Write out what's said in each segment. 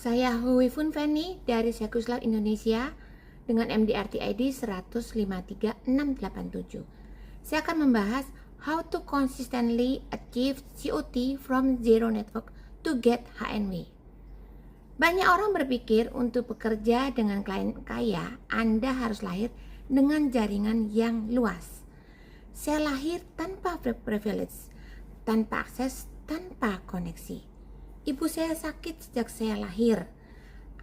Saya Hui Fun Feni dari Sekuslab Indonesia dengan MDRT ID 1053687. Saya akan membahas how to consistently achieve COT from zero network to get HNW. Banyak orang berpikir untuk bekerja dengan klien kaya, Anda harus lahir dengan jaringan yang luas. Saya lahir tanpa privilege, tanpa akses, tanpa koneksi. Ibu saya sakit sejak saya lahir.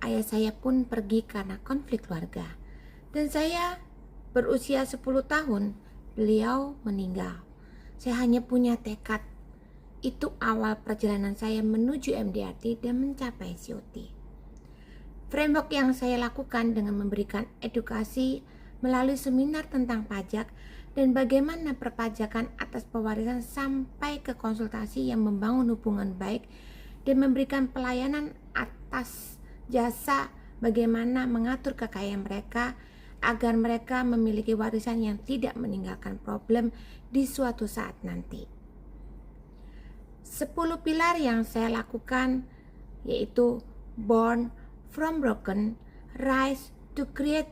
Ayah saya pun pergi karena konflik keluarga. Dan saya berusia 10 tahun, beliau meninggal. Saya hanya punya tekad. Itu awal perjalanan saya menuju MDRT dan mencapai COT. Framework yang saya lakukan dengan memberikan edukasi melalui seminar tentang pajak dan bagaimana perpajakan atas pewarisan sampai ke konsultasi yang membangun hubungan baik dan memberikan pelayanan atas jasa bagaimana mengatur kekayaan mereka agar mereka memiliki warisan yang tidak meninggalkan problem di suatu saat nanti. 10 pilar yang saya lakukan yaitu born from broken, rise to create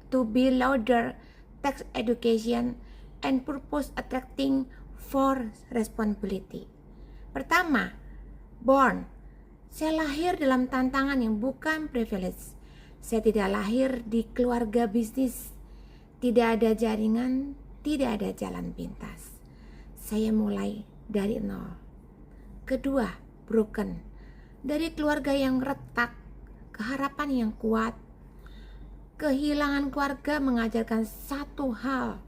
to be louder, tax education, and purpose attracting for responsibility. Pertama, born. Saya lahir dalam tantangan yang bukan privilege. Saya tidak lahir di keluarga bisnis. Tidak ada jaringan, tidak ada jalan pintas. Saya mulai dari nol. Kedua, broken. Dari keluarga yang retak, keharapan yang kuat. Kehilangan keluarga mengajarkan satu hal,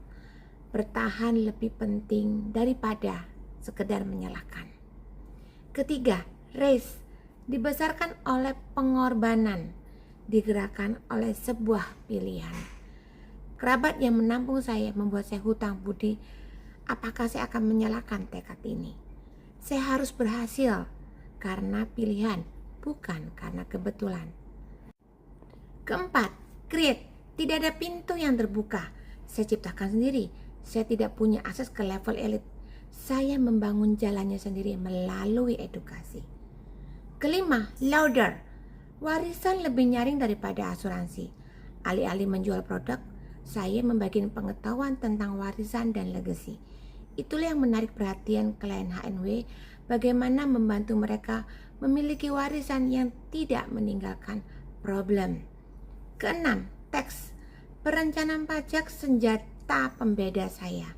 bertahan lebih penting daripada sekedar menyalahkan. Ketiga, raise, dibesarkan oleh pengorbanan, digerakkan oleh sebuah pilihan. Kerabat yang menampung saya membuat saya hutang budi. Apakah saya akan menyalahkan tekad ini? Saya harus berhasil karena pilihan, bukan karena kebetulan. Keempat, create, tidak ada pintu yang terbuka. Saya ciptakan sendiri. Saya tidak punya akses ke level elit. Saya membangun jalannya sendiri melalui edukasi. Kelima, louder. Warisan lebih nyaring daripada asuransi. Alih-alih menjual produk, saya membagikan pengetahuan tentang warisan dan legacy. Itulah yang menarik perhatian klien HNW, bagaimana membantu mereka memiliki warisan yang tidak meninggalkan problem. Keenam, tax. Perencanaan pajak senjata pembeda saya.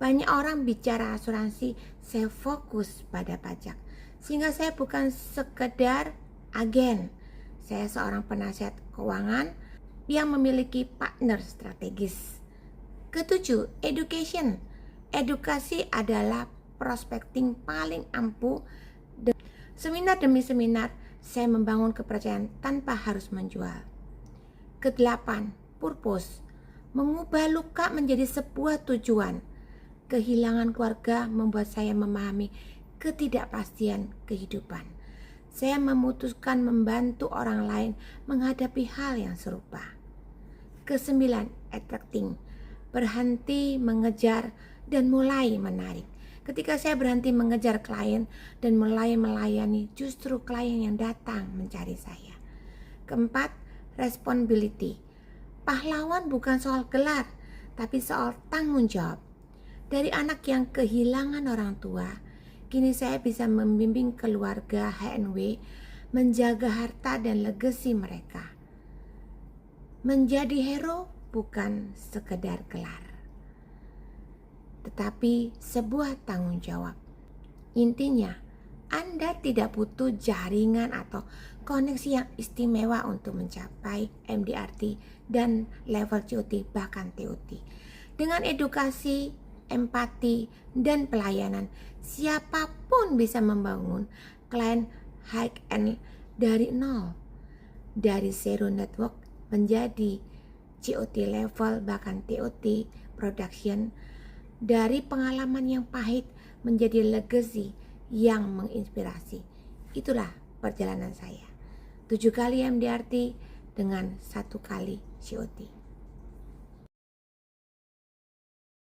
Banyak orang bicara asuransi, saya fokus pada pajak. Sehingga saya bukan sekedar agen. Saya seorang penasihat keuangan yang memiliki partner strategis. Ketujuh, education. Edukasi adalah prospecting paling ampuh. Seminar demi seminar, saya membangun kepercayaan tanpa harus menjual. Kedelapan, purpose. Mengubah luka menjadi sebuah tujuan. Kehilangan keluarga membuat saya memahami ketidakpastian kehidupan. Saya memutuskan membantu orang lain menghadapi hal yang serupa. Kesembilan, attracting. Berhenti mengejar dan mulai menarik. Ketika saya berhenti mengejar klien dan mulai melayani, justru klien yang datang mencari saya. Keempat, responsibility. Pahlawan bukan soal gelar, tapi soal tanggung jawab. Dari anak yang kehilangan orang tua, kini saya bisa membimbing keluarga HNW menjaga harta dan legasi mereka. Menjadi hero bukan sekedar gelar, tetapi sebuah tanggung jawab. Intinya, Anda tidak butuh jaringan atau koneksi yang istimewa untuk mencapai MDRT dan level COT bahkan TOT. Dengan edukasi, empati, dan pelayanan, siapapun bisa membangun klien high-end dari nol. Dari zero network menjadi COT level bahkan TOT production. Dari pengalaman yang pahit menjadi legacy yang menginspirasi. Itulah perjalanan saya. 7 kali MDRT dengan 1 kali COT.